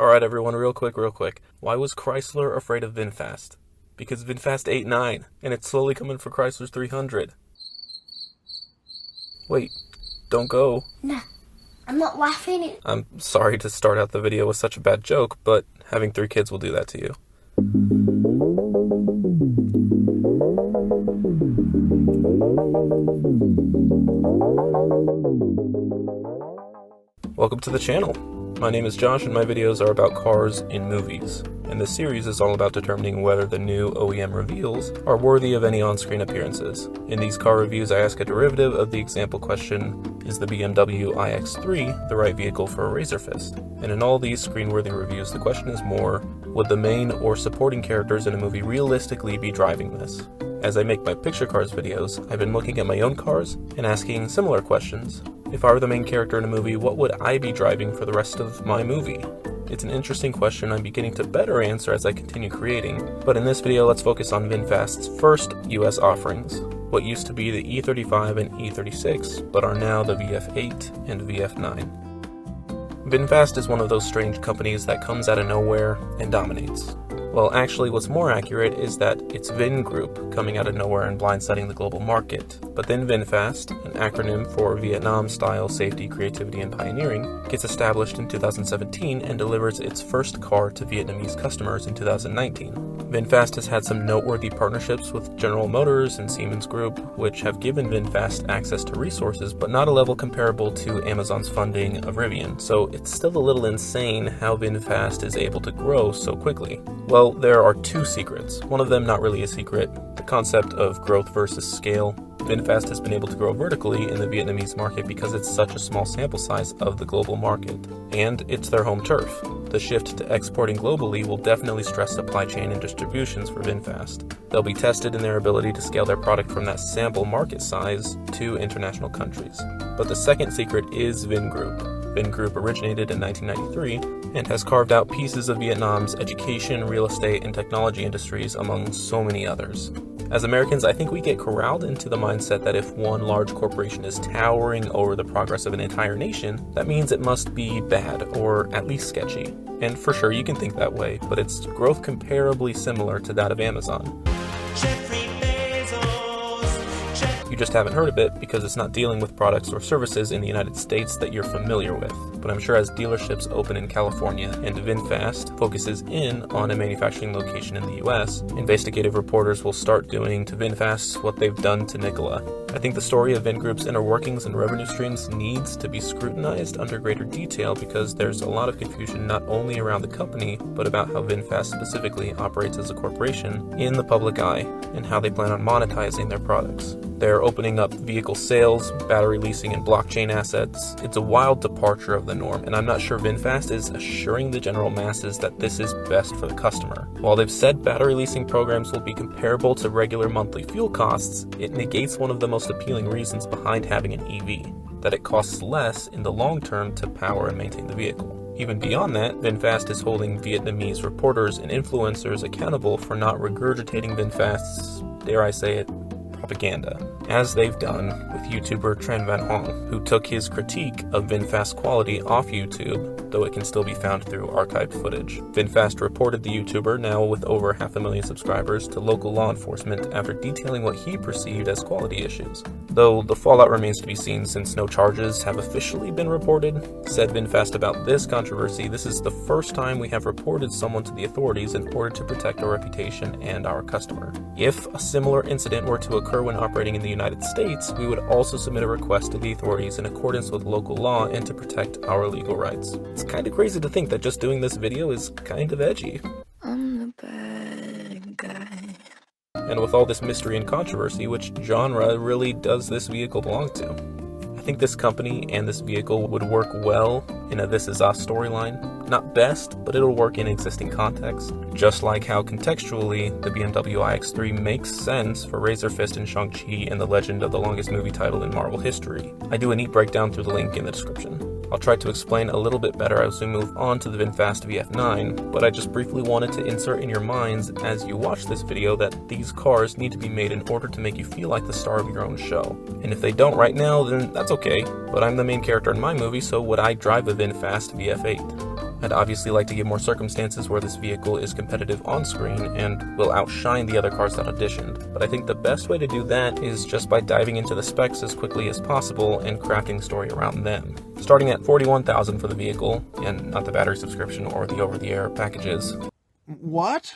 Alright everyone, real quick. Why was Chrysler afraid of VinFast? Because VinFast 8.9, and it's slowly coming for Chrysler's 300. Wait, don't go. Nah, I'm not laughing. I'm sorry to start out the video with such a bad joke, but having 3 kids will do that to you. Welcome to the channel. My name is Josh and my videos are about cars in movies. And this series is all about determining whether the new OEM reveals are worthy of any on-screen appearances. In these car reviews I ask a derivative of the example question, is the BMW iX3 the right vehicle for a Razor Fist? And in all these screen-worthy reviews the question is more, would the main or supporting characters in a movie realistically be driving this? As I make my picture cars videos, I've been looking at my own cars and asking similar questions. If I were the main character in a movie, what would I be driving for the rest of my movie? It's an interesting question I'm beginning to better answer as I continue creating, but in this video let's focus on VinFast's first US offerings, what used to be the E35 and E36, but are now the VF8 and VF9. VinFast is one of those strange companies that comes out of nowhere and dominates. Well, actually, what's more accurate is that it's Vingroup coming out of nowhere and blindsiding the global market. But then VinFast, an acronym for Vietnam Style Safety, Creativity, and Pioneering, gets established in 2017 and delivers its first car to Vietnamese customers in 2019. VinFast has had some noteworthy partnerships with General Motors and Siemens Group, which have given VinFast access to resources, but not a level comparable to Amazon's funding of Rivian. So it's still a little insane how VinFast is able to grow so quickly. Well, there are 2 secrets. One of them not really a secret, the concept of growth versus scale. VinFast has been able to grow vertically in the Vietnamese market because it's such a small sample size of the global market. And it's their home turf. The shift to exporting globally will definitely stress supply chain and distributions for VinFast. They'll be tested in their ability to scale their product from that sample market size to international countries. But the second secret is Vingroup. Vingroup originated in 1993 and has carved out pieces of Vietnam's education, real estate, and technology industries among so many others. As Americans, I think we get corralled into the mindset that if one large corporation is towering over the progress of an entire nation, that means it must be bad, or at least sketchy. And for sure, you can think that way, but it's growth comparably similar to that of Amazon. You just haven't heard of it because it's not dealing with products or services in the United States that you're familiar with. But I'm sure as dealerships open in California and VinFast focuses in on a manufacturing location in the US, investigative reporters will start doing to VinFast what they've done to Nikola. I think the story of Vingroup's inner workings and revenue streams needs to be scrutinized under greater detail because there's a lot of confusion not only around the company, but about how VinFast specifically operates as a corporation in the public eye and how they plan on monetizing their products. They're opening up vehicle sales, battery leasing, and blockchain assets. It's a wild departure of the norm, and I'm not sure VinFast is assuring the general masses that this is best for the customer. While they've said battery leasing programs will be comparable to regular monthly fuel costs, it negates one of the most appealing reasons behind having an EV, that it costs less in the long term to power and maintain the vehicle. Even beyond that, VinFast is holding Vietnamese reporters and influencers accountable for not regurgitating VinFast's, dare I say it, propaganda, as they've done with YouTuber Tran Van Hong, who took his critique of VinFast quality off YouTube, though it can still be found through archived footage. VinFast reported the YouTuber, now with over 500,000 subscribers, to local law enforcement after detailing what he perceived as quality issues. Though the fallout remains to be seen since no charges have officially been reported. Said VinFast about this controversy, "This is the first time we have reported someone to the authorities in order to protect our reputation and our customer. If a similar incident were to occur when operating in the United States, we would also submit a request to the authorities in accordance with local law and to protect our legal rights." It's kind of crazy to think that just doing this video is kind of edgy. I'm the bad guy. And with all this mystery and controversy, which genre really does this vehicle belong to? I think this company and this vehicle would work well in a This Is Us storyline. Not best, but it'll work in existing context. Just like how contextually the BMW iX3 makes sense for Razor Fist and Shang-Chi and the legend of the longest movie title in Marvel history. I do a neat breakdown through the link in the description. I'll try to explain a little bit better as we move on to the VinFast VF9, but I just briefly wanted to insert in your minds as you watch this video that these cars need to be made in order to make you feel like the star of your own show. And if they don't right now, then that's okay, but I'm the main character in my movie, so would I drive a VinFast VF8? I'd obviously like to give more circumstances where this vehicle is competitive on screen and will outshine the other cars that auditioned, but I think the best way to do that is just by diving into the specs as quickly as possible and crafting the story around them. Starting at $41,000 for the vehicle, and not the battery subscription or the over-the-air packages. What?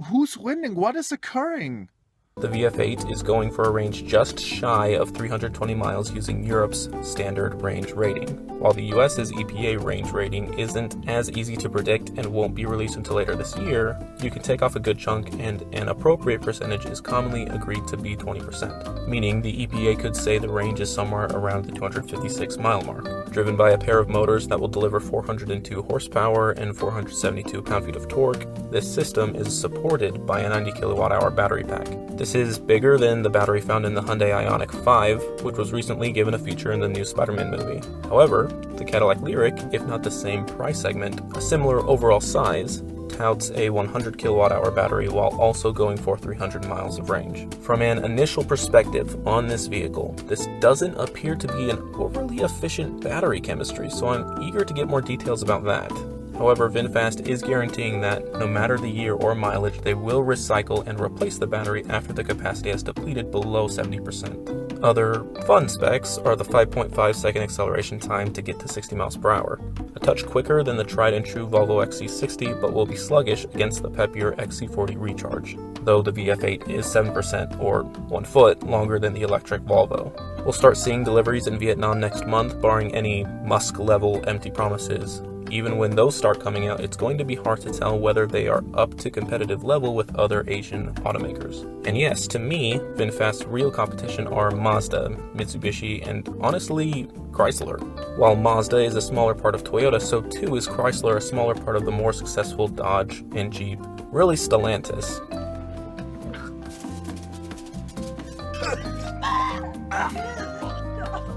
Who's winning? What is occurring? The VF8 is going for a range just shy of 320 miles using Europe's standard range rating. While the US's EPA range rating isn't as easy to predict and won't be released until later this year, you can take off a good chunk, and an appropriate percentage is commonly agreed to be 20%, meaning the EPA could say the range is somewhere around the 256 mile mark. Driven by a pair of motors that will deliver 402 horsepower and 472 pound-feet of torque, this system is supported by a 90 kilowatt-hour battery pack. This is bigger than the battery found in the Hyundai Ioniq 5, which was recently given a feature in the new Spider-Man movie. However, the Cadillac Lyriq, if not the same price segment, a similar overall size, touts a 100 kilowatt-hour battery while also going for 300 miles of range. From an initial perspective on this vehicle, this doesn't appear to be an overly efficient battery chemistry, so I'm eager to get more details about that. However, VinFast is guaranteeing that no matter the year or mileage, they will recycle and replace the battery after the capacity has depleted below 70%. Other fun specs are the 5.5 second acceleration time to get to 60 miles per hour, a touch quicker than the tried and true Volvo XC60, but will be sluggish against the peppier XC40 Recharge, though the VF8 is 7% or 1 foot longer than the electric Volvo. We'll start seeing deliveries in Vietnam next month, barring any Musk-level empty promises. Even when those start coming out, it's going to be hard to tell whether they are up to competitive level with other Asian automakers. And yes, to me, VinFast's real competition are Mazda, Mitsubishi, and honestly, Chrysler. While Mazda is a smaller part of Toyota, so too is Chrysler a smaller part of the more successful Dodge and Jeep, really Stellantis.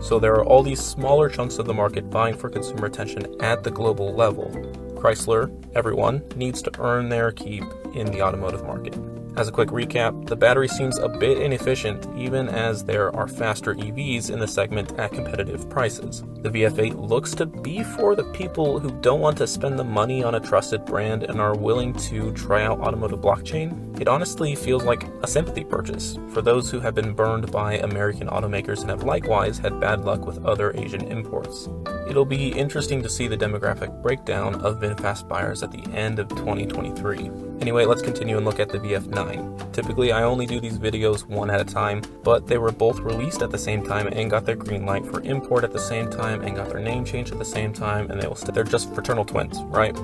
So there are all these smaller chunks of the market vying for consumer attention at the global level. Chrysler, everyone, needs to earn their keep in the automotive market. As a quick recap, the battery seems a bit inefficient even as there are faster EVs in the segment at competitive prices. The VF8 looks to be for the people who don't want to spend the money on a trusted brand and are willing to try out automotive blockchain. It honestly feels like a sympathy purchase for those who have been burned by American automakers and have likewise had bad luck with other Asian imports. It'll be interesting to see the demographic breakdown of VinFast buyers at the end of 2023. Anyway, let's continue and look at the VF9. Typically, I only do these videos one at a time, but they were both released at the same time and got their green light for import at the same time and got their name changed at the same time, and they're just fraternal twins, right?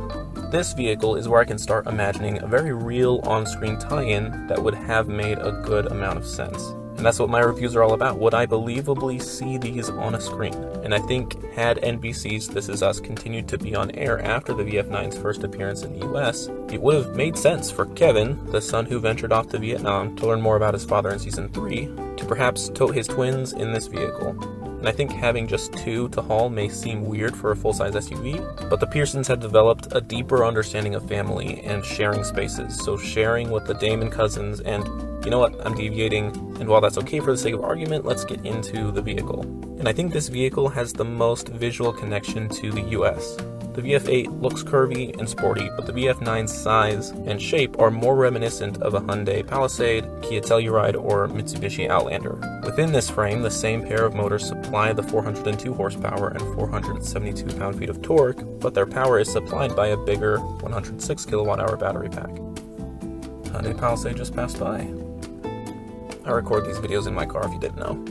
This vehicle is where I can start imagining a very real on-screen tie-in that would have made a good amount of sense. And that's what my reviews are all about. Would I believably see these on a screen? And I think had NBC's This Is Us continued to be on air after the VF9's first appearance in the US, it would have made sense for Kevin, the son who ventured off to Vietnam to learn more about his father in season 3, to perhaps tote his twins in this vehicle. And I think having just two to haul may seem weird for a full-size SUV, but the Pearsons have developed a deeper understanding of family and sharing spaces, so sharing with the Damon cousins, and you know what, I'm deviating, and while that's okay for the sake of argument, let's get into the vehicle. And I think this vehicle has the most visual connection to the US. The VF8 looks curvy and sporty, but the VF9's size and shape are more reminiscent of a Hyundai Palisade, Kia Telluride, or Mitsubishi Outlander. Within this frame, the same pair of motors supply the 402 horsepower and 472 pound-feet of torque, but their power is supplied by a bigger 106 kilowatt-hour battery pack. Hyundai Palisade just passed by. I record these videos in my car if you didn't know.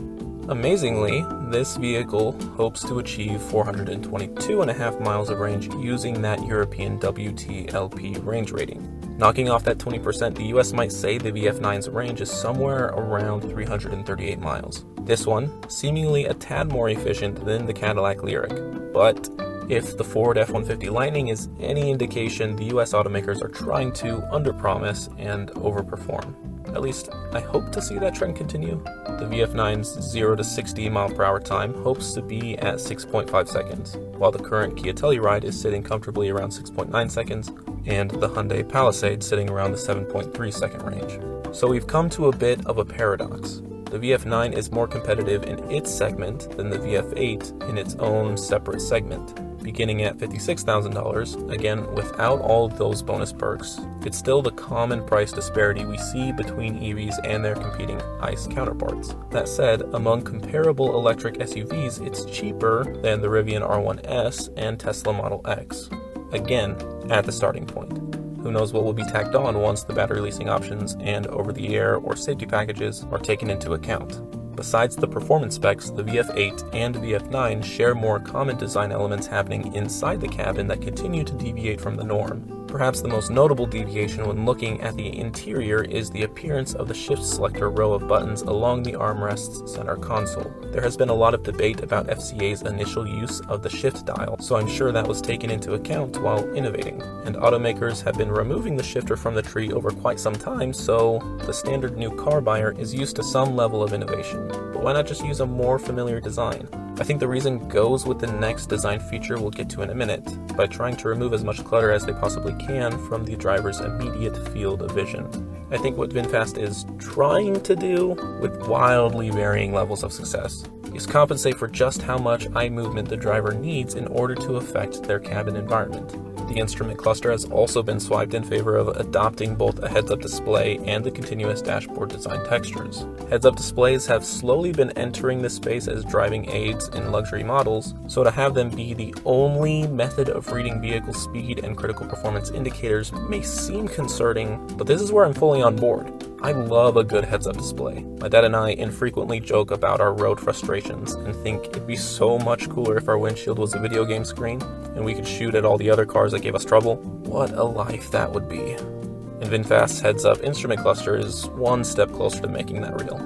Amazingly, this vehicle hopes to achieve 422.5 miles of range using that European WLTP range rating. Knocking off that 20%, the US might say the VF9's range is somewhere around 338 miles. This one, seemingly a tad more efficient than the Cadillac Lyriq. But if the Ford F-150 Lightning is any indication, the US automakers are trying to underpromise and overperform. At least, I hope to see that trend continue. The VF9's 0 to 60 mph time hopes to be at 6.5 seconds, while the current Kia Telluride is sitting comfortably around 6.9 seconds, and the Hyundai Palisade sitting around the 7.3 second range. So we've come to a bit of a paradox. The VF9 is more competitive in its segment than the VF8 in its own separate segment. beginning at $56,000, again without all of those bonus perks. It's still the common price disparity we see between EVs and their competing ICE counterparts. That said, among comparable electric SUVs, it's cheaper than the Rivian R1S and Tesla Model X. Again, at the starting point. Who knows what will be tacked on once the battery leasing options and over-the-air or safety packages are taken into account. Besides the performance specs, the VF8 and VF9 share more common design elements happening inside the cabin that continue to deviate from the norm. Perhaps the most notable deviation when looking at the interior is the appearance of the shift selector row of buttons along the armrest's center console. There has been a lot of debate about FCA's initial use of the shift dial, so I'm sure that was taken into account while innovating. And automakers have been removing the shifter from the tree over quite some time, so the standard new car buyer is used to some level of innovation. But why not just use a more familiar design? I think the reason goes with the next design feature we'll get to in a minute, by trying to remove as much clutter as they possibly can from the driver's immediate field of vision. I think what VinFast is trying to do, with wildly varying levels of success, is compensate for just how much eye movement the driver needs in order to affect their cabin environment. The instrument cluster has also been swiped in favor of adopting both a heads-up display and the continuous dashboard design textures. Heads-up displays have slowly been entering this space as driving aids in luxury models, so to have them be the only method of reading vehicle speed and critical performance indicators may seem concerning, but this is where I'm fully on board. I love a good heads-up display. My dad and I infrequently joke about our road frustrations and think it'd be so much cooler if our windshield was a video game screen and we could shoot at all the other cars that gave us trouble. What a life that would be. And VinFast's heads-up instrument cluster is one step closer to making that real,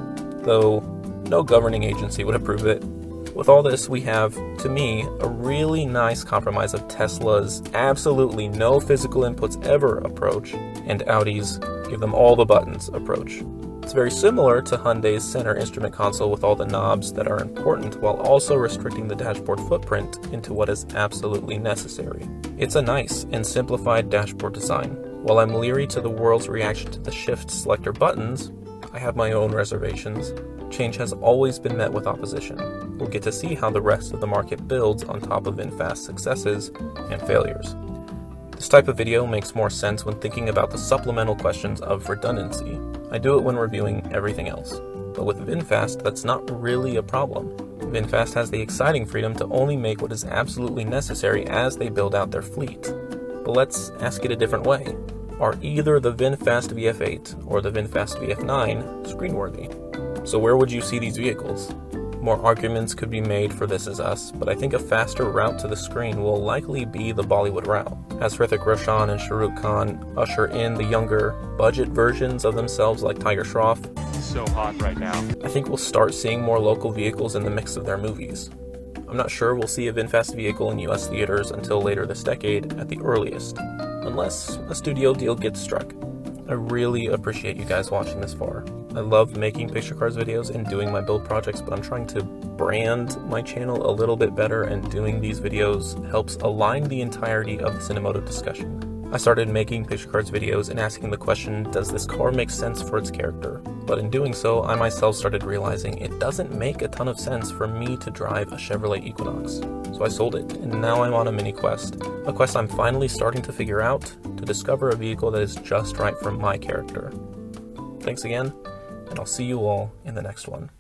though no governing agency would approve it. With all this, we have, to me, a really nice compromise of Tesla's absolutely no physical inputs ever approach and Audi's give them all the buttons approach. It's very similar to Hyundai's center instrument console with all the knobs that are important while also restricting the dashboard footprint into what is absolutely necessary. It's a nice and simplified dashboard design. While I'm leery to the world's reaction to the shift selector buttons, I have my own reservations. Change has always been met with opposition. We'll get to see how the rest of the market builds on top of VinFast's successes and failures. This type of video makes more sense when thinking about the supplemental questions of redundancy. I do it when reviewing everything else. But with VinFast, that's not really a problem. VinFast has the exciting freedom to only make what is absolutely necessary as they build out their fleet. But let's ask it a different way. Are either the VinFast VF8 or the VinFast VF9 screen-worthy? So where would you see these vehicles? More arguments could be made for This Is Us, but I think a faster route to the screen will likely be the Bollywood route, as Hrithik Roshan and Shah Rukh Khan usher in the younger, budget versions of themselves like Tiger Shroff. So hot right now. I think we'll start seeing more local vehicles in the mix of their movies. I'm not sure we'll see a VinFast vehicle in US theaters until later this decade at the earliest, unless a studio deal gets struck. I really appreciate you guys watching this far. I love making Picture Cars videos and doing my build projects, but I'm trying to brand my channel a little bit better, and doing these videos helps align the entirety of the Cinemoto discussion. I started making Picture Cars videos and asking the question, does this car make sense for its character? But in doing so, I myself started realizing it doesn't make a ton of sense for me to drive a Chevrolet Equinox. So I sold it, and now I'm on a mini quest. A quest I'm finally starting to figure out to discover a vehicle that is just right for my character. Thanks again, and I'll see you all in the next one.